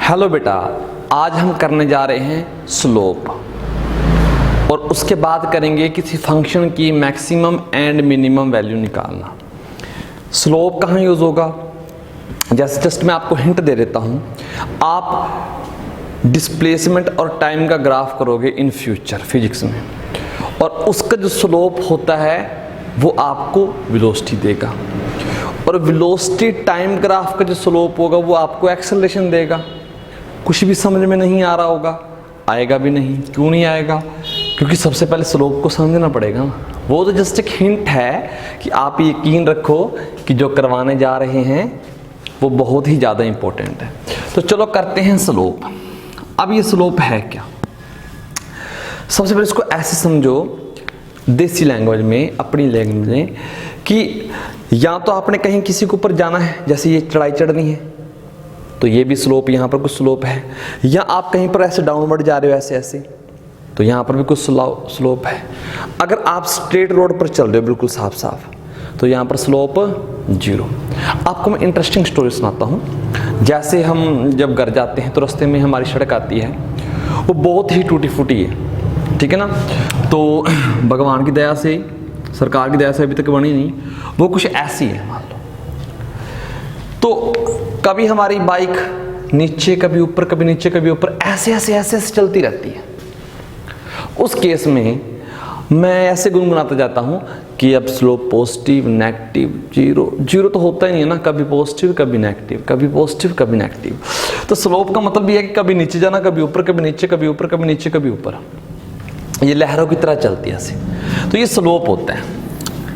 Hello बेटा, आज हम करने जा रहे हैं स्लोप और उसके बाद करेंगे किसी फंक्शन की मैक्सिमम एंड मिनिमम वैल्यू निकालना। स्लोप कहाँ यूज़ होगा? जस्ट मैं आपको हिंट दे देता हूँ। आप डिस्प्लेसमेंट और टाइम का ग्राफ करोगे इन फ्यूचर फिजिक्स में, और उसका जो स्लोप होता है वो आपको वेलोसिटी देगा, और वेलोसिटी टाइम ग्राफ का जो स्लोप होगा वो आपको एक्सेलरेशन देगा। कुछ भी समझ में नहीं आ रहा होगा, आएगा भी नहीं। क्यों नहीं आएगा? क्योंकि सबसे पहले स्लोप को समझना पड़ेगा ना। वो तो जस्ट एक हिंट है कि आप यकीन रखो कि जो करवाने जा रहे हैं वो बहुत ही ज़्यादा इम्पोर्टेंट है। तो चलो करते हैं स्लोप। अब ये स्लोप है क्या? सबसे पहले इसको ऐसे समझो देसी लैंग्वेज में, अपनी लैंग्वेज में, कि या तो आपने कहीं किसी के ऊपर जाना है, जैसे ये चढ़ाई चढ़नी है तो ये भी स्लोप, यहाँ पर कुछ स्लोप है, या आप कहीं पर ऐसे डाउनवर्ड जा रहे हो ऐसे ऐसे, तो यहाँ पर भी कुछ स्लोप है। अगर आप स्ट्रेट रोड पर चल रहे हो बिल्कुल साफ साफ, तो यहाँ पर स्लोप 0। आपको मैं इंटरेस्टिंग स्टोरी सुनाता हूँ। जैसे हम जब घर जाते हैं तो रास्ते में हमारी सड़क आती है, वो बहुत ही टूटी फूटी है, ठीक है ना। तो भगवान की दया से, सरकार की दया से अभी तक बनी नहीं, वो कुछ ऐसी है मान लो। तो कभी हमारी बाइक नीचे कभी ऊपर, कभी नीचे कभी ऊपर, ऐसे ऐसे ऐसे ऐसे चलती रहती है। उस केस में मैं ऐसे गुनगुनाता जाता हूँ कि अब slope positive, negative, zero. Zero तो होता ही नहीं है ना, कभी पॉजिटिव कभी नेगेटिव, कभी पॉजिटिव कभी नेगेटिव। तो स्लोप का मतलब ये है कि कभी नीचे जाना, कभी ऊपर, कभी नीचे, कभी ऊपर, कभी नीचे, कभी ऊपर। ये लहरों की तरह चलती है ऐसे। तो ये स्लोप होता है।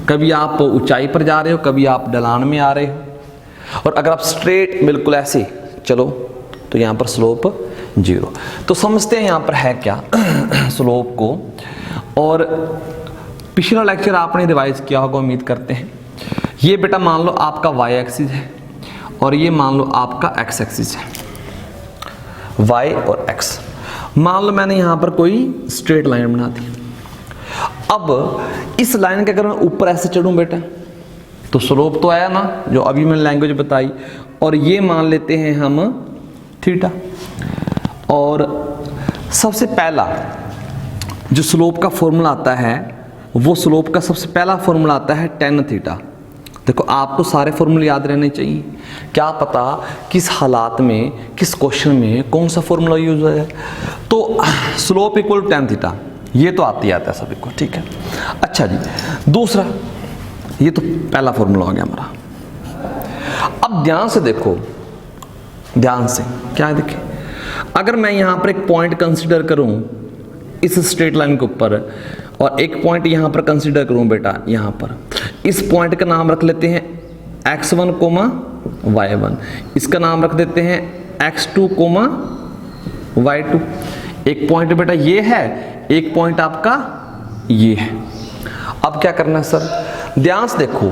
कभी आप ऊंचाई पर जा रहे हो, कभी आप ढलान में आ रहे हो, और अगर आप स्ट्रेट बिल्कुल ऐसे चलो तो यहाँ पर स्लोप 0। तो समझते हैं यहाँ पर है क्या स्लोप को। और पिछला लेक्चर आपने रिवाइज किया होगा उम्मीद करते हैं। ये बेटा मान लो आपका y एक्सिस है और ये मान लो आपका x एक्सिस है, y और x। मान लो मैंने यहाँ पर कोई स्ट्रेट लाइन बना दी। अब इस लाइन के अगर मैं ऊपर ऐसे चढ़ूं बेटा, तो स्लोप तो आया ना, जो अभी मैंने लैंग्वेज बताई। और ये मान लेते हैं हम थीटा। और सबसे पहला जो स्लोप का फॉर्मूला आता है, वो स्लोप का सबसे पहला फॉर्मूला आता है tan थीटा। देखो आपको सारे फॉर्मूले याद रहने चाहिए। क्या पता किस हालात में, किस क्वेश्चन में कौन सा फॉर्मूला यूज है। तो स्लोप इक्वल tan थीटा, ये तो आता है सभी को, ठीक है। अच्छा जी, दूसरा, ये तो पहला फॉर्मूला हो गया हमारा। अब ध्यान से देखो, ध्यान से क्या है, देखिए अगर मैं यहाँ पर एक पॉइंट कंसीडर करूँ इस स्ट्रेट लाइन के ऊपर, और एक पॉइंट यहाँ पर कंसीडर करूँ बेटा, यहाँ पर इस पॉइंट का नाम रख लेते हैं x1, y1। इसका नाम रख देते हैं x2, y2। एक पॉइंट बेटा ये है, एक पॉइंट आपका ये है। अब क्या करना है सर? ध्यान से देखो,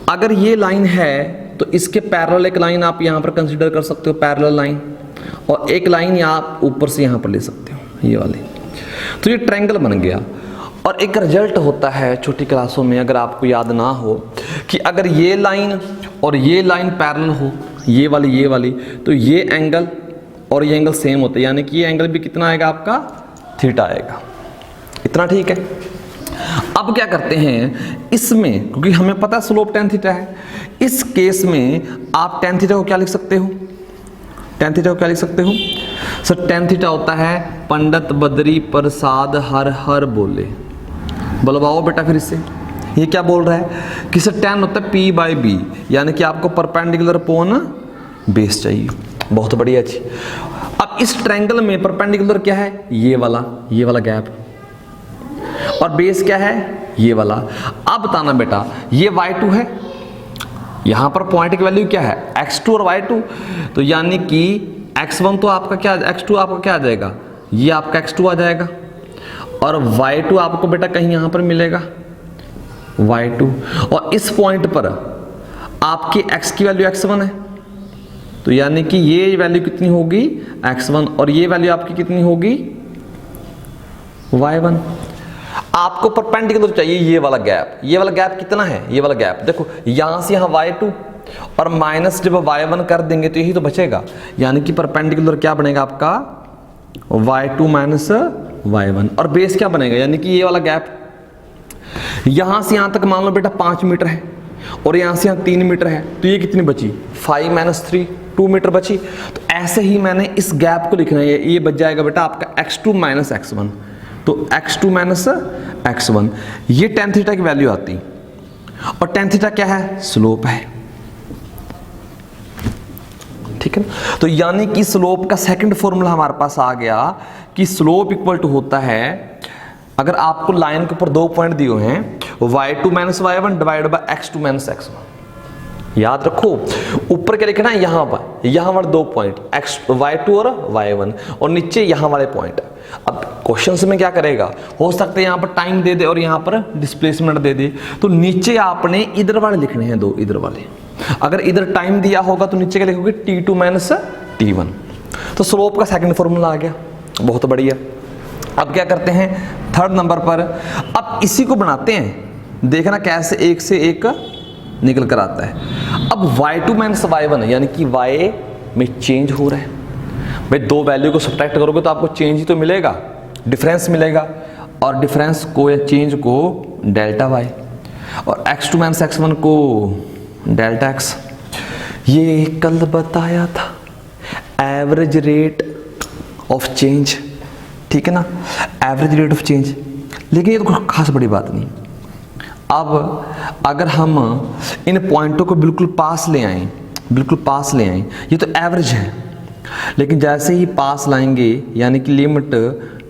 अगर ये लाइन है तो इसके पैरेलल एक लाइन आप यहाँ पर कंसीडर कर सकते हो, पैरेलल लाइन, और एक लाइन आप ऊपर से यहाँ पर ले सकते हो, ये वाली। तो ये ट्रायंगल बन गया। और एक रिजल्ट होता है छोटी क्लासों में, अगर आपको याद ना हो, कि अगर ये लाइन और ये लाइन पैरेलल हो, ये वाली, तो ये एंगल और ये एंगल सेम होता है, यानी कि ये एंगल भी कितना आएगा आपका? थीटा आएगा। इतना ठीक है। अब क्या करते हैं इसमें, क्योंकि हमें पता है स्लोप tan थीटा है, इस केस में आप tan थीटा को क्या लिख सकते हो? tan थीटा को क्या लिख सकते हो सर? tan थीटा होता है पंडित बद्री प्रसाद हर हर बोले। बुलवाओ बेटा फिर इससे। ये क्या बोल रहा है कि सर tan होता है p/b, यानी कि आपको परपेंडिकुलर अपॉन बेस चाहिए। बहुत बढ़िया जी। अब इस ट्रायंगल में परपेंडिकुलर क्या है? ये वाला गैप, और बेस क्या है? ये वाला। अब बताना बेटा, ये y2 है, यहां पर पॉइंट की वैल्यू क्या है? x2 और y2। तो यानी कि x1 तो आपका क्या, x2 आपका क्या आ जाएगा? ये आपका x2 आ जाएगा, और y2 आपको बेटा कहीं यहां पर मिलेगा y2। और इस पॉइंट पर आपकी x की वैल्यू x1 है, तो यानी कि ये वैल्यू कितनी होगी? x1, और ये वैल्यू आपकी कितनी होगी? y1। आपको परपेंडिकुलर चाहिए ये वाला गैप। ये वाला गैप कितना है? ये वाला गैप देखो, यहां से यहां y2 और माइनस जब y1 कर देंगे तो यही तो बचेगा, यानी कि परपेंडिकुलर क्या बनेगा आपका y2 माइनस y1, और बेस क्या बनेगा, यानी कि ये वाला गैप। यहां से यहां तक मान लो बेटा 5 मीटर है और यहां से यहां 3 मीटर है, तो ये कितनी बची 5 माइनस 3 2 मीटर बची। तो ऐसे ही मैंने इस गैप को लिखना है, ये बच जाएगा बेटा आपका x2 माइनस x1, तो x2 माइनस x1, ये tan थीटा की वैल्यू आती। और tan थीटा क्या है? स्लोप है, ठीक है ना। तो यानी कि स्लोप का सेकंड फॉर्मूला हमारे पास आ गया कि स्लोप इक्वल टू होता है, अगर आपको लाइन के ऊपर 2 पॉइंट दिए हुए हैं, y2 minus y1 divide by x2 minus x1। याद रखो ऊपर क्या लिखना है, यहां पर 2 पॉइंट y2 और y1, और नीचे यहां वाले पॉइंट। अब क्वेश्चन में क्या करेगा, हो सकता है यहां पर टाइम दे दे और यहां पर डिस्प्लेसमेंट दे दे, तो नीचे आपने इधर वाले लिखने हैं 2 इधर वाले। अगर इधर टाइम दिया होगा तो नीचे क्या लिखोगे t2 माइनस t1। तो स्लोप का सेकंड फॉर्मूला आ गया, बहुत बढ़िया। अब क्या करते हैं थर्ड नंबर पर, अब इसी को बनाते हैं, देखना कैसे एक से एक निकल कर आता है। अब y2 माइनस y1 यानी कि y में चेंज हो रहा है। भाई 2 वैल्यू को सब्ट्रैक्ट करोगे तो आपको चेंज ही तो मिलेगा, डिफरेंस मिलेगा, और डिफरेंस को या चेंज को डेल्टा y, और x2 माइनस x1 को डेल्टा x। ये कल बताया था एवरेज रेट ऑफ चेंज, ठीक है ना, एवरेज रेट ऑफ चेंज। लेकिन ये तो खास बड़ी बात नहीं। अब अगर हम इन पॉइंटों को बिल्कुल पास ले आए, ये तो एवरेज है, लेकिन जैसे ही पास लाएंगे यानी कि limit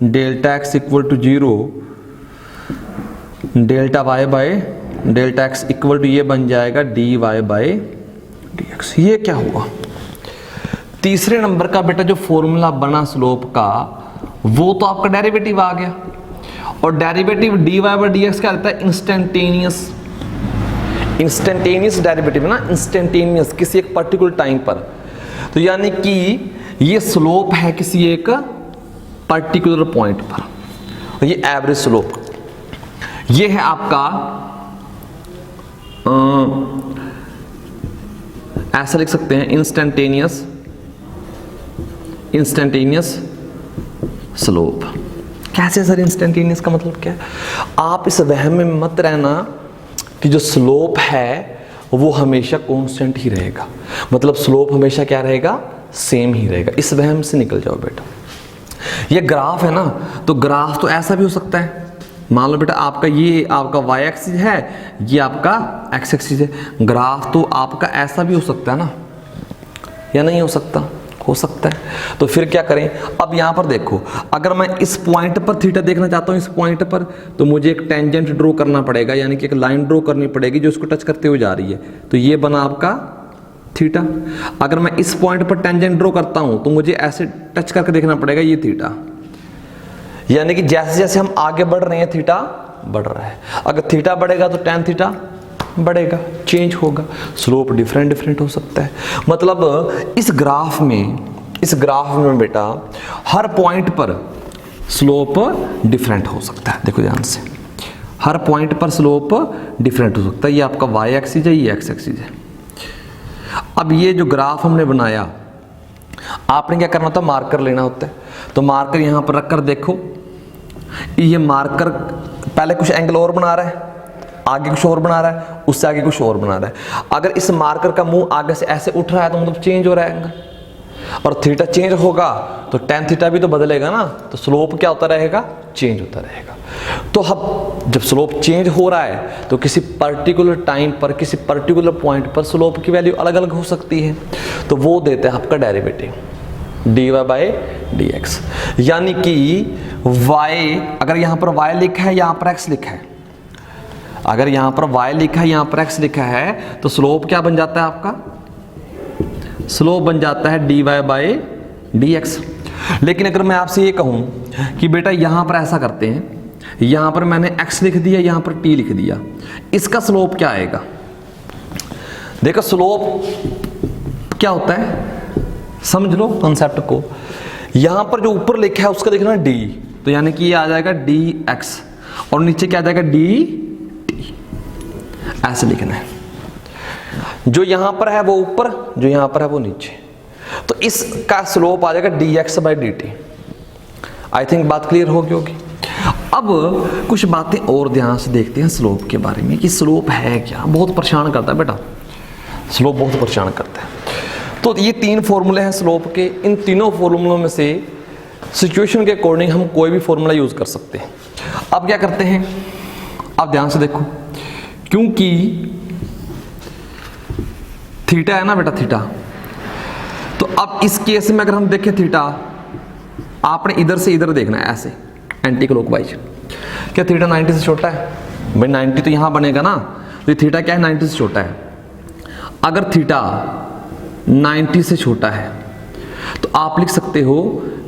delta x equal to 0, delta y by delta x equal to ये बन जाएगा dy बाय dx। ये क्या हुआ, तीसरे नंबर का बेटा जो फॉर्मूला बना स्लोप का, वो तो आपका डेरिवेटिव आ गया, और डेरिवेटिव dy बाय dx क्या रहता है, इंस्टेंटेनियस डेरिवेटिव ना, इंस्टेंटेनियस किसी एक पर्टिकुलर टाइम पर। तो यानी कि ये स्लोप है किसी एक पर्टिकुलर पॉइंट पर, और ये एवरेज स्लोप। ये है आपका ऐसा लिख सकते हैं इंस्टेंटेनियस स्लोप। कैसे सर इंस्टेंटेनियस का मतलब क्या है? आप इस वहम में मत रहना कि जो स्लोप है वो हमेशा कांस्टेंट ही रहेगा, मतलब स्लोप हमेशा क्या रहेगा, सेम ही रहेगा। इस वहम से निकल जाओ बेटा। ये ग्राफ है ना, तो ग्राफ तो ऐसा भी हो सकता है, मान लो बेटा आपका ये आपका y एक्सिस है, ये आपका x एक्सिस है। ग्राफ तो आपका ऐसा भी हो सकता है ना, या नहीं हो सकता? हो सकता है। तो फिर क्या करें, अब यहां पर देखो, अगर मैं इस पॉइंट पर थीटा देखना चाहता हूं, इस पॉइंट पर, तो मुझे एक टेंजेंट ड्रॉ करना पड़ेगा, यानी कि एक लाइन ड्रॉ करनी पड़ेगी जो इसको टच करते हुए जा रही है, तो ये बना आपका थीटा। अगर मैं इस पॉइंट पर टेंजेंट ड्रॉ करता हूं तो मुझे ऐसे टच करके देखना पड़ेगा, ये थीटा। यानी कि जैसे जैसे हम आगे बढ़ रहे हैं थीटा बढ़ रहा है, अगर थीटा बढ़ेगा तो tan थीटा बढ़ेगा, चेंज होगा, स्लोप डिफरेंट हो सकता है। मतलब इस ग्राफ में बेटा हर पॉइंट पर स्लोप डिफरेंट हो सकता है। देखो ध्यान से, हर पॉइंट पर स्लोप डिफरेंट हो सकता है। ये आपका y एक्सिस है, ये x एक्सिस है। अब ये जो ग्राफ हमने बनाया, आपने क्या करना होता है, मार्कर लेना होता है। तो मार्कर यहां पर रखकर देखो, ये मार्कर पहले कुछ एंगल और बना रहा है, आगे कुछ और बना रहा है, उससे आगे कुछ और बना रहा है। अगर इस मार्कर का मुंह आगे से ऐसे उठ रहा है तो मतलब चेंज हो रहा है एंगल, और थीटा चेंज होगा तो tan थीटा भी तो बदलेगा ना, तो स्लोप क्या होता रहेगा, चेंज होता रहेगा। तो अब जब स्लोप चेंज हो रहा है तो किसी पर्टिकुलर टाइम पर, किसी पर्टिकुलर पॉइंट पर स्लोप की वैल्यू अलग अलग हो सकती है, तो वो देता है आपका डेरिवेटिव dy बाय dx। यानी कि y, अगर यहां पर y लिखा है, यहां पर x लिखा है, अगर यहां पर y लिखा है, यहां पर x लिखा है, तो स्लोप क्या बन जाता है आपका, स्लोप बन जाता है dy बाय dx। लेकिन अगर मैं आपसे ये कहूं कि बेटा यहां पर ऐसा करते हैं, यहां पर मैंने x लिख दिया, यहां पर t लिख दिया, इसका स्लोप क्या आएगा? देखो स्लोप क्या होता है, समझ लो कंसेप्ट को। यहां पर जो ऊपर लिखा है उसका देखना d, तो यानी कि ये आ जाएगा dx। और नीचे क्या आ जाएगा डी टी, ऐसे लिखना है। जो यहां पर है वो ऊपर, जो यहां पर है वो नीचे, तो इसका स्लोप आ जाएगा D x by D T. I think बात क्लियर होगी होगी। अब कुछ बातें और ध्यान से देखते हैं स्लोप के बारे में कि स्लोप है क्या। बहुत परेशान करता है बेटा, स्लोप बहुत परेशान करता है। तो ये 3 फॉर्मूले हैं स्लोप के। इन तीनों फॉर्मूलों में से सिचुएशन के अकॉर्डिंग हम कोई भी फॉर्मूला यूज कर सकते हैं। अब क्या करते हैं, आप ध्यान से देखो, क्योंकि थीटा है ना बेटा, थीटा, तो अब इस केस में अगर हम देखें थीटा, आपने इधर से इधर देखना है ऐसे एंटी क्लॉकवाइज। क्या थीटा 90 से छोटा है? भाई 90 तो यहां बनेगा ना, तो थीटा क्या है 90 से छोटा है। अगर थीटा 90 से छोटा है तो आप लिख सकते हो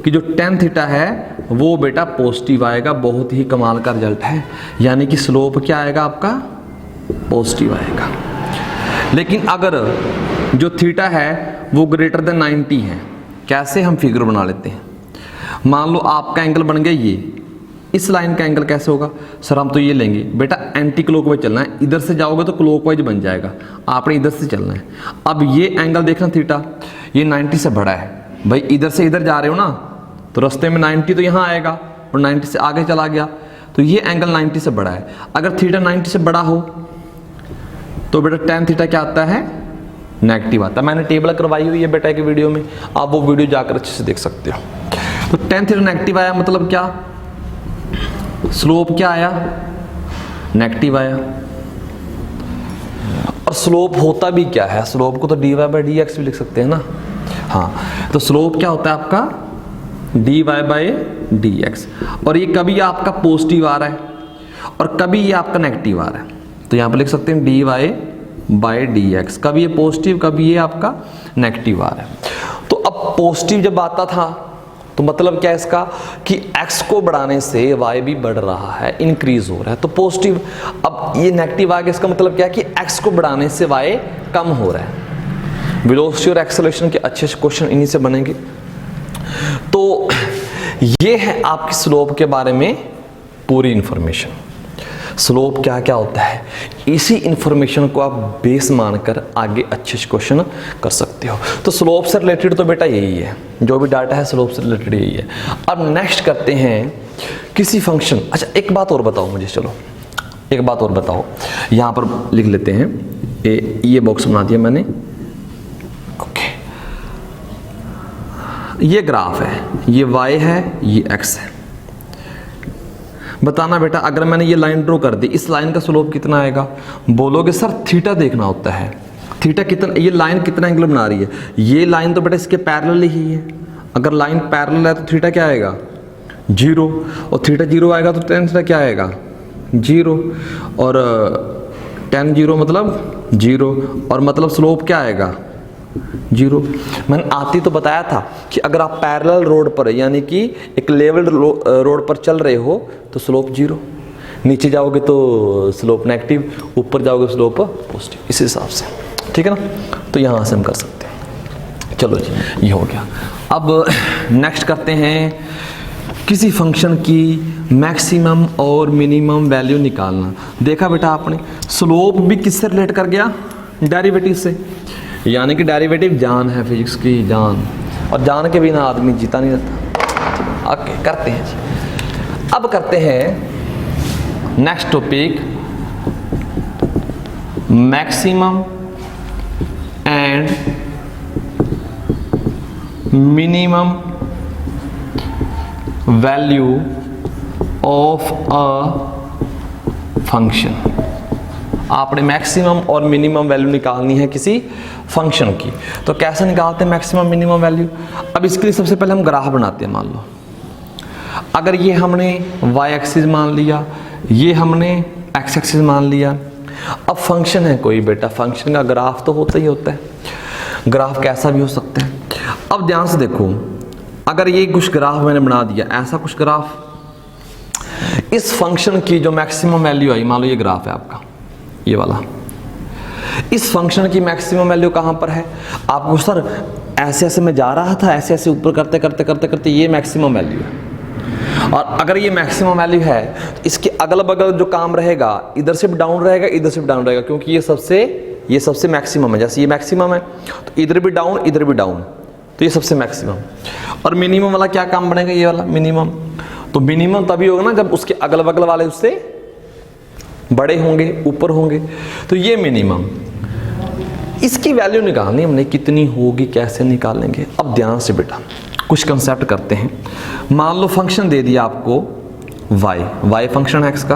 कि जो tan थीटा है वो बेटा पॉजिटिव आएगा। बहुत ही कमाल का रिजल्ट है, यानी कि स्लोप क्या आएगा आपका, पॉजिटिव आएगा। लेकिन अगर जो थीटा है वो ग्रेटर देन 90 है, कैसे हम फिगर बना लेते हैं। मान लो आपका एंगल बन गया ये, इस लाइन का एंगल कैसे होगा सर, हम तो ये लेंगे बेटा एंटी क्लॉकवाइज चलना है। इधर से जाओगे तो क्लॉकवाइज बन जाएगा, आपने इधर से चलना है। अब ये एंगल देखना थीटा, ये 90 से बड़ा है। भाई इधर से इधर जा रहे हो ना, तो रास्ते में 90 तो यहाँ आएगा और 90 से आगे चला गया, तो ये एंगल 90 से बड़ा है। अगर थीटा 90 से बड़ा हो तो बेटा tan थीटा क्या आता है, नेगेटिव आता है। मैंने टेबल करवाई हुई है बेटा की वीडियो में, आप वो वीडियो जाकर अच्छे से देख सकते हो। तो tan थीटा नेगेटिव आया, मतलब क्या, स्लोप क्या आया, नेगेटिव आया। और स्लोप होता भी क्या है, स्लोप को तो dy बाई डी एक्स भी लिख सकते हैं ना। हाँ, तो स्लोप क्या होता है आपका, dy बाई डी एक्स। और ये कभी आपका पॉजिटिव आ रहा है और कभी ये आपका नेगेटिव आ रहा है, तो यहाँ पर लिख सकते हैं dy बाई डी एक्स। कभी ये पॉजिटिव, कभी ये आपका नेगेटिव आ रहा है। तो अब पॉजिटिव जब आता था तो मतलब क्या है इसका कि x को बढ़ाने से y भी बढ़ रहा है, इंक्रीज हो रहा है, तो पॉजिटिव। अब ये नेगेटिव आ गया, इसका मतलब क्या है कि x को बढ़ाने से y कम हो रहा है। वेलोसिटी और एक्सेलरेशन के अच्छे क्वेश्चन इन्हीं से बनेंगे। तो ये है आपकी स्लोप के बारे में पूरी इंफॉर्मेशन। स्लोप क्या क्या होता है, इसी इंफॉर्मेशन को आप बेस मानकर आगे अच्छे क्वेश्चन कर सकते हो। तो स्लोप से रिलेटेड तो बेटा यही है, जो भी डाटा है स्लोप से रिलेटेड यही है। अब नेक्स्ट करते हैं किसी फंक्शन। अच्छा एक बात और बताओ मुझे, चलो एक बात और बताओ, यहाँ पर लिख लेते हैं, ये बॉक्स बना दिया मैंने। ओके, ये ग्राफ है, ये y है, ये x है। बताना बेटा, अगर मैंने ये लाइन ड्रॉ कर दी, इस लाइन का स्लोप कितना आएगा। बोलोगे सर थीटा देखना होता है, थीटा कितना, ये लाइन कितना एंगल बना रही है। ये लाइन तो बेटा इसके पैरेलल ही है, अगर लाइन पैरेलल है तो थीटा क्या आएगा, 0। और थीटा 0 आएगा तो tan थीटा क्या आएगा, 0। और tan 0 मतलब 0, और मतलब स्लोप क्या आएगा, 0। मैंने आती तो बताया था कि अगर आप पैरेलल रोड पर यानी कि एक लेवल रोड पर चल रहे हो तो स्लोप 0, नीचे जाओगे तो स्लोप नेगेटिव, ऊपर जाओगे स्लोप पॉजिटिव, इस हिसाब से, ठीक है ना। तो यहाँ से हम कर सकते हैं। चलो जी, ये हो गया। अब नेक्स्ट करते हैं किसी फंक्शन की मैक्सिमम और मिनिमम वैल्यू निकालना। देखा बेटा आपने, स्लोप भी किससे रिलेट कर गया, डेरिवेटिव से, यानी कि डेरिवेटिव जान है फिजिक्स की जान, और जान के बिना आदमी जीता नहीं रहता। ओके, करते हैं जी। अब करते हैं next topic, maximum and minimum value of a function. आपने मैक्सिमम और मिनिमम वैल्यू निकालनी है किसी फंक्शन की। तो कैसे निकालते हैं मैक्सिमम मिनिमम वैल्यू। अब इसके लिए सबसे पहले हम ग्राफ बनाते हैं। मान लो अगर ये हमने y एक्सिस मान लिया, ये हमने x एक्सिस मान लिया। अब फंक्शन है कोई बेटा, फंक्शन का ग्राफ तो होता ही होता है, ग्राफ कैसा भी हो सकता है। अब ध्यान से देखो, अगर ये कुछ ग्राफ मैंने बना दिया, ऐसा कुछ ग्राफ, इस फंक्शन की जो मैक्सिमम वैल्यू आई, मान लो ये ग्राफ है आपका, ये वाला, इस फंक्शन की मैक्सिमम वैल्यू कहां पर है। आपको सर ऐसे ऐसे मैं जा रहा था, ऐसे ऐसे ऊपर करते करते करते करते ये मैक्सिमम वैल्यू है। और अगर ये मैक्सिमम वैल्यू है तो इसके अगल बगल जो काम रहेगा इधर से भी डाउन रहेगा, इधर से भी डाउन रहेगा, क्योंकि ये सबसे मैक्सिमम है। जैसे ये मैक्सिमम है तो इधर भी डाउन, इधर भी डाउन, तो ये सबसे मैक्सिमम। और मिनिमम वाला क्या काम बनेगा, ये वाला मिनिमम। तो मिनिमम तभी होगा ना जब उसके अगल बगल वाले उससे बड़े होंगे, ऊपर होंगे, तो ये मिनिमम। इसकी वैल्यू निकालनी हमने, कितनी होगी, कैसे निकालेंगे। अब ध्यान से बेटा कुछ कंसेप्ट करते हैं। मान लो फंक्शन दे दिया आपको y फंक्शन है x का।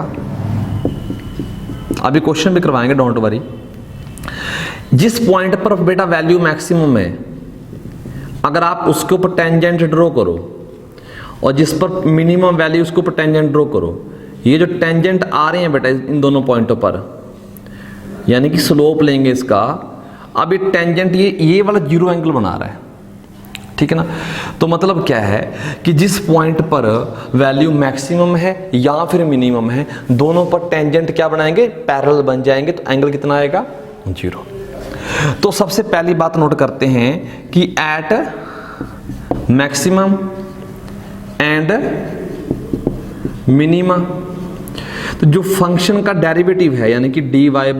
अभी क्वेश्चन भी करवाएंगे, डोंट वरी। जिस पॉइंट पर बेटा वैल्यू मैक्सिमम है, अगर आप उसके ऊपर टेंजेंट ड्रॉ करो और जिस पर मिनिमम वैल्यू उसके ऊपर टेंजेंट ड्रॉ करो, ये जो टेंजेंट आ रहे हैं बेटा इन दोनों पॉइंटों पर, यानी कि स्लोप लेंगे इसका। अब ये टेंजेंट ये वाला जीरो एंगल बना रहा है, ठीक है ना। तो मतलब क्या है कि जिस पॉइंट पर वैल्यू मैक्सिमम है या फिर मिनिमम है, दोनों पर टेंजेंट क्या बनाएंगे, पैरेलल बन जाएंगे, तो एंगल कितना आएगा, 0। तो सबसे पहली बात नोट करते हैं कि एट मैक्सिमम एंड मिनिमा, तो जो फंक्शन का डेरिवेटिव है यानी कि dy बाय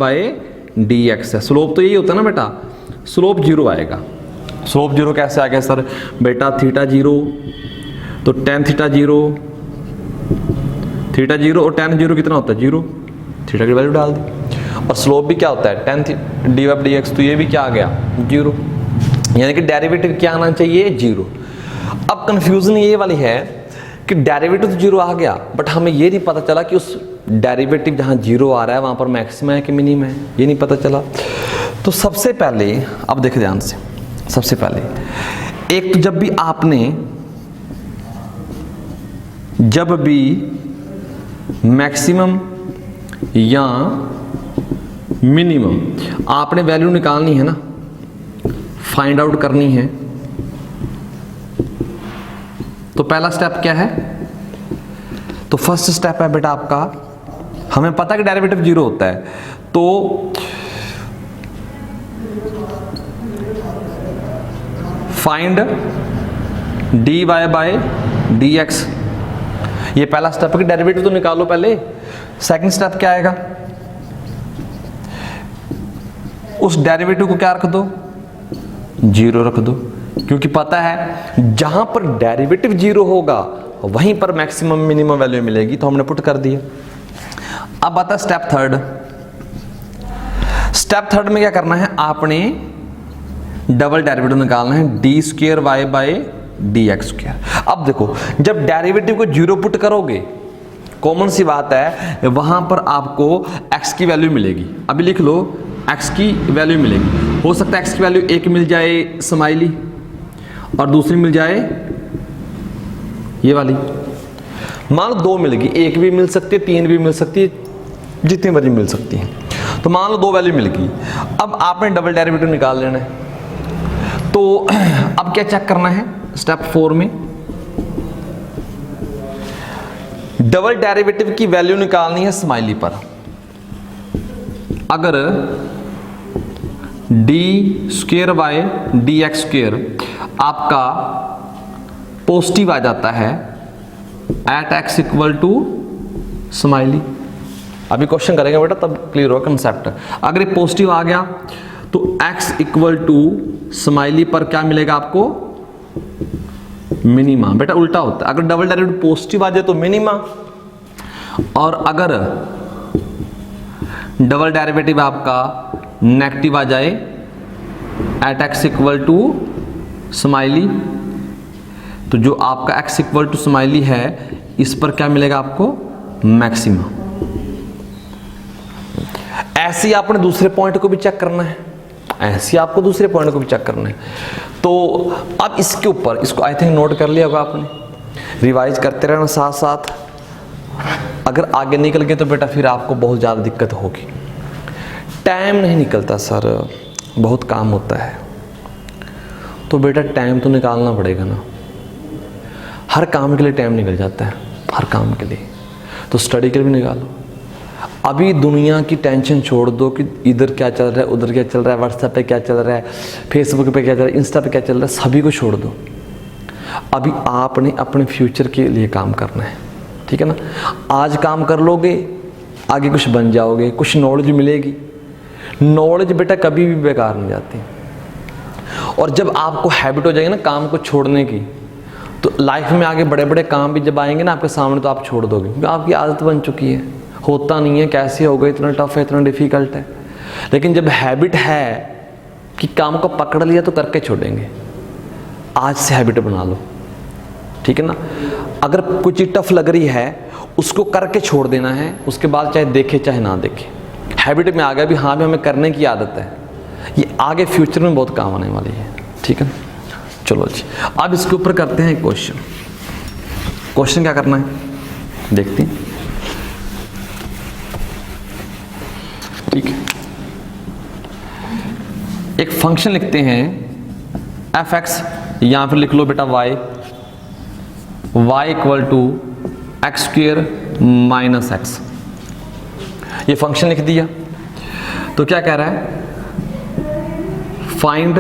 dx है। स्लोप तो यही होता है ना बेटा, स्लोप 0 आएगा। स्लोप 0 कैसे आ गया सर, बेटा थीटा 0 तो tan थीटा 0, थीटा 0 और tan 0 कितना होता है, 0, थीटा की वैल्यू डाल दी। और स्लोप भी क्या होता है, tan dy बाय dx, तो ये भी क्या आ गया, 0, यानी कि डेरिवेटिव क्या आना चाहिए, 0। अब कंफ्यूजन ये वाली है कि डेरिवेटिव तो 0 आ गया, बट हमें ये नहीं पता चला कि उस डेरिवेटिव जहां 0 आ रहा है वहां पर मैक्सिमम है कि मिनिमम है, ये नहीं पता चला। तो सबसे पहले अब देखिए ध्यान से, सबसे पहले एक तो जब भी मैक्सिमम या मिनिमम आपने वैल्यू निकालनी है ना, फाइंड आउट करनी है, तो पहला स्टेप क्या है, तो फर्स्ट स्टेप है बेटा आपका, हमें पता है कि डेरिवेटिव 0 होता है, तो फाइंड dy बाय dx, ये पहला स्टेप है कि डेरिवेटिव तो निकालो पहले। सेकंड स्टेप क्या आएगा, उस डेरिवेटिव को क्या रख दो, 0 रख दो, क्योंकि पता है जहां पर डेरिवेटिव 0 होगा वहीं पर मैक्सिमम मिनिमम वैल्यू मिलेगी, तो हमने पुट कर दिया। अब आता स्टेप थर्ड। स्टेप थर्ड में क्या करना है, आपने डबल डेरिवेटिव निकालना है, d² y बाय dx²। अब देखो जब डेरिवेटिव को 0 पुट करोगे, कॉमन सी बात है वहां पर आपको x की वैल्यू मिलेगी। अभी लिख लो, x की वैल्यू मिलेगी। हो सकता है x की वैल्यू एक मिल जाए स्माइली और दूसरी मिल जाए ये वाली, मान लो 2 मिलेगी, एक भी मिल सकती है, 3 भी मिल सकती है, जितनी मर्जी मिल सकती है। तो मान लो 2 वैल्यू मिल गई। अब आपने डबल डेरिवेटिव निकाल लेना है। तो अब क्या चेक करना है, स्टेप 4 में डबल डेरिवेटिव की वैल्यू निकालनी है स्माइली पर। अगर d² बाय dx² आपका पॉजिटिव आ जाता है at x equal to smiley, अभी क्वेश्चन करेंगे बेटा तब क्लियर होगा कंसेप्ट। अगर ये पॉजिटिव आ गया तो x इक्वल टू स्माइली पर क्या मिलेगा आपको, मिनिमा। बेटा उल्टा होता है, अगर डबल डेरिवेटिव पॉजिटिव आ जाए तो मिनिमा, और अगर डबल डेरिवेटिव आपका नेगेटिव आ जाए at x equal to smiley, तो जो आपका x इक्वल टू स्माइली है इस पर क्या मिलेगा आपको, मैक्सिमम। ऐसे ही आपने दूसरे पॉइंट को भी चेक करना है, ऐसे आपको दूसरे पॉइंट को भी चेक करना है। तो अब इसके ऊपर, इसको आई थिंक नोट कर लिया होगा आपने, रिवाइज करते रहना साथ साथ। अगर आगे निकल गए तो बेटा फिर आपको बहुत ज़्यादा दिक्कत होगी। टाइम नहीं निकलता सर, बहुत काम होता है, तो बेटा टाइम तो निकालना पड़ेगा ना। हर काम के लिए टाइम निकल जाता है, हर काम के लिए, तो स्टडी के लिए भी निकालो। अभी दुनिया की टेंशन छोड़ दो कि इधर क्या चल रहा है, उधर क्या चल रहा है, व्हाट्सएप पे क्या चल रहा है, फेसबुक पे क्या चल रहा है, इंस्टा पे क्या चल रहा है, सभी को छोड़ दो। अभी आपने अपने फ्यूचर के लिए काम करना है, ठीक है ना। आज काम कर लोगे, आगे कुछ बन जाओगे, कुछ नॉलेज मिलेगी। नॉलेज बेटा कभी भी बेकार नहीं जाती। और जब आपको हैबिट हो जाएगी ना काम को छोड़ने की, तो लाइफ में आगे बड़े बड़े काम भी जब आएंगे ना आपके सामने, तो आप छोड़ दोगे, क्योंकि आपकी आदत बन चुकी है। होता नहीं है, कैसे होगा, इतना टफ है, इतना डिफिकल्ट है। लेकिन जब हैबिट है कि काम को पकड़ लिया तो करके छोड़ेंगे, आज से हैबिट बना लो, ठीक है ना। अगर कुछ चीज़ टफ लग रही है उसको करके छोड़ देना है, उसके बाद चाहे देखे चाहे ना देखे, हैबिट में आ गया भी हाँ भी हमें करने की आदत है, ये आगे फ्यूचर में बहुत काम आने वाली है, ठीक है ना। चलो जी, अब इसके ऊपर करते हैं क्वेश्चन। क्वेश्चन क्या करना है देखते हैं, ठीक है। एक फंक्शन लिखते हैं एफ एक्स, या फिर लिख लो बेटा y, y equal to x square minus x. ये फंक्शन लिख दिया। तो क्या कह रहा है, find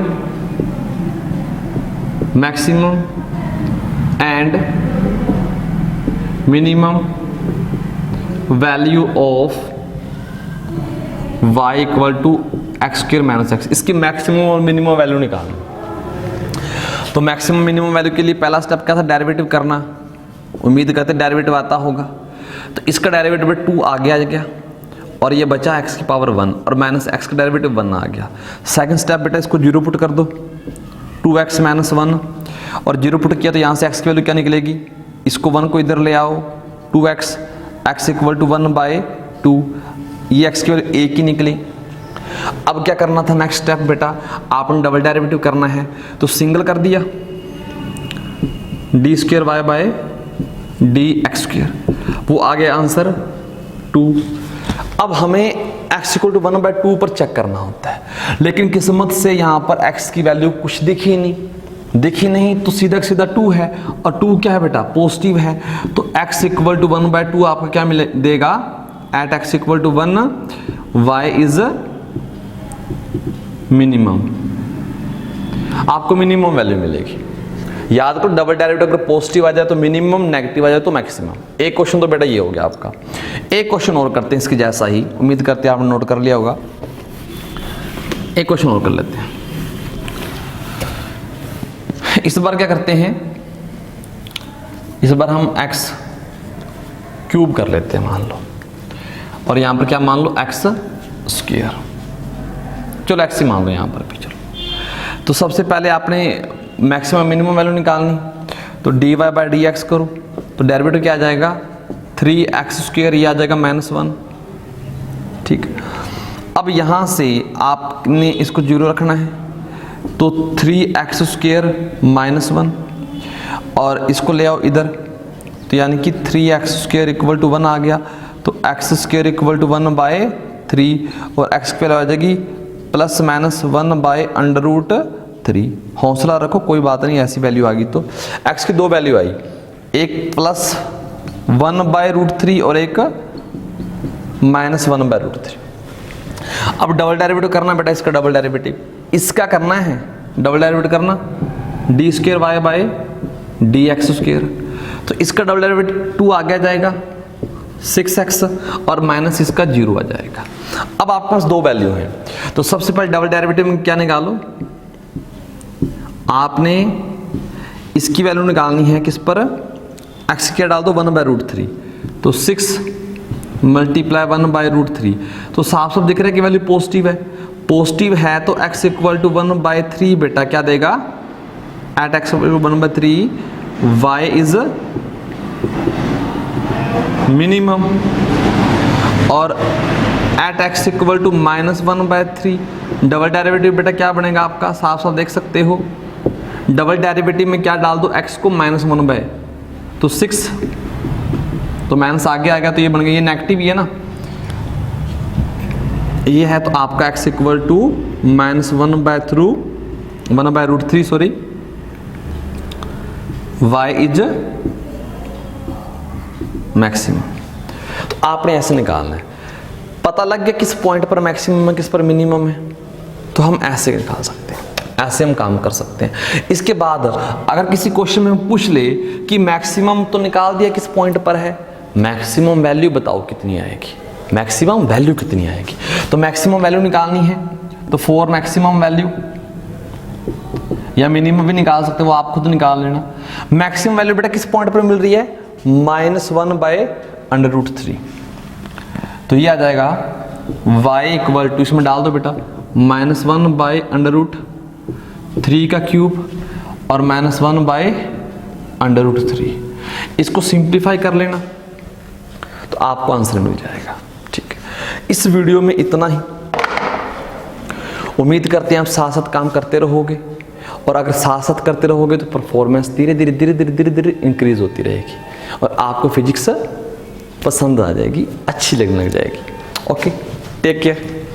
maximum and minimum value of y equal to x square minus x. इसकी मैक्सिमम और मिनिमम वैल्यू निकालना। तो मैक्सिमम मिनिमम वैल्यू के लिए पहला स्टेप क्या था, डेरिवेटिव करना। उम्मीद करते डेरिवेटिव आता होगा। तो इसका डेरिवेटिव 2 आगे आ गया और ये बचा x की पावर 1 और माइनस x का डेरिवेटिव 1 आ गया। सेकंड स्टेप बेटा इसको 0 पुट कर दो, 2x माइनस 1, और 0 पुट किया तो यहाँ से x की वैल्यू क्या निकलेगी, इसको 1 को इधर ले आओ, 2x, x इक्वल टू 1/2, ये x की वैल्यू 1 ही निकली। अब क्या करना था नेक्स्ट स्टेप बेटा, आपने डबल डेरिवेटिव करना है। तो सिंगल कर दिया, d square y by d x square, वो आ गया आंसर 2। अब हमें x इक्वल टू 1/2 पर चेक करना होता है, लेकिन किस्मत से यहाँ पर x की वैल्यू कुछ दिखी नहीं, तो सीधा सीधा 2 है, और 2 क्या है बेटा, पॉजिटिव है। तो x इक्वल टू 1/2 आपको क्या मिले देगा, at x equal to 1 y is minimum, आपको मिनिमम वैल्यू मिलेगी। याद करो डबल डेरिवेटिव अगर पॉजिटिव आ जाए तो मिनिमम, नेगेटिव आ जाए तो मैक्सिमम। एक क्वेश्चन तो बेटा ये हो गया आपका। एक क्वेश्चन और करते हैं इसके जैसा ही, उम्मीद करते हैं आपने नोट कर लिया होगा। एक क्वेश्चन और कर लेते हैं। इस बार क्या करते हैं, इस बार हम x क्यूब कर लेते हैं मान लो, और यहां पर क्या मान लो x स्क्वायर, चलो x ही मान लो यहां पर भी। चलो तो सबसे पहले आपने मैक्सिमम मिनिमम वैल्यू निकालनी, तो dy बाई डी एक्स करो, तो डेरिवेटिव क्या आ जाएगा, 3x स्क्वायर, ये आ जाएगा -1, ठीक। अब यहाँ से आपने इसको 0 रखना है, तो 3x स्क्वायर -1, और इसको ले आओ इधर, तो यानी कि 3x स्क्वायर इक्वल टू 1 आ गया। तो x स्क्वायर इक्वल टू 1/3, और x स्क्वायर आ जाएगी +-1/√3। हौसला रखो, कोई बात नहीं, ऐसी वैल्यू आ गई तो x की 2 वैल्यू आई, एक +1/√3 और एक -1/√3। अब डबल डेरिवेटिव करना बेटा, इसका डबल डेरिवेटिव, इसका करना है डबल डेरिवेटिव करना, d square y by d x square. तो इसका डबल डेरिवेटिव 2 आगे जाएगा 6x, और माइनस इसका 0 आ जाएगा। अब आपके पास 2 वैल्यू हैं, तो सबसे पहले डबल डेरिवेटिव में क्या निकालो, आपने इसकी वैल्यू निकालनी है किस पर, x क्या डाल दो 1/√3, तो 6 मल्टीप्लाई 1/√3, तो साफ साफ दिख रहा है कि वैल्यू पॉजिटिव है। पॉजिटिव है तो x इक्वल टू 1/3 बेटा क्या देगा, at x equal to 1/3 y is minimum, और at x equal to -1/3 double derivative बेटा क्या बनेगा आपका, साफ साफ देख सकते हो। डबल डेरिवेटिव में क्या डाल दो, x को -1/, तो 6, तो माइनस आगे आ गया, तो ये बन गया, ये नेगेटिव ही है ना, ये है, तो आपका x equal to -1/√3 sorry, y is maximum. तो आपने ऐसे निकालना है। पता लग गया किस पॉइंट पर मैक्सिमम है किस पर मिनिमम है, तो हम ऐसे निकाल सकते हैं। ऐसे हम काम कर सकते हैं। इसके बाद अगर किसी क्वेश्चन में हम पूछ ले कि मैक्सिमम तो निकाल दिया किस पॉइंट पर है, मैक्सिमम वैल्यू बताओ कितनी आएगी, मैक्सिमम वैल्यू कितनी आएगी। तो मैक्सिमम वैल्यू निकालनी है तो 4 मैक्सिमम वैल्यू, या मिनिमम भी निकाल सकते हो, वो आप खुद निकाल लेना। मैक्सिमम वैल्यू बेटा किस पॉइंट पर मिल रही है, -1/√3। तो ये आ जाएगा y इक्वल टू, इसमें डाल दो बेटा -1/√3 का क्यूब और -1/√3। इसको सिंप्लीफाई कर लेना तो आपको आंसर मिल जाएगा। ठीक है, इस वीडियो में इतना ही। उम्मीद करते हैं आप साथ साथ काम करते रहोगे, और अगर साथ साथ करते रहोगे तो परफॉर्मेंस धीरे धीरे इंक्रीज होती रहेगी और आपको फिजिक्स पसंद आ जाएगी, अच्छी लगने लग जाएगी। Okay, take care.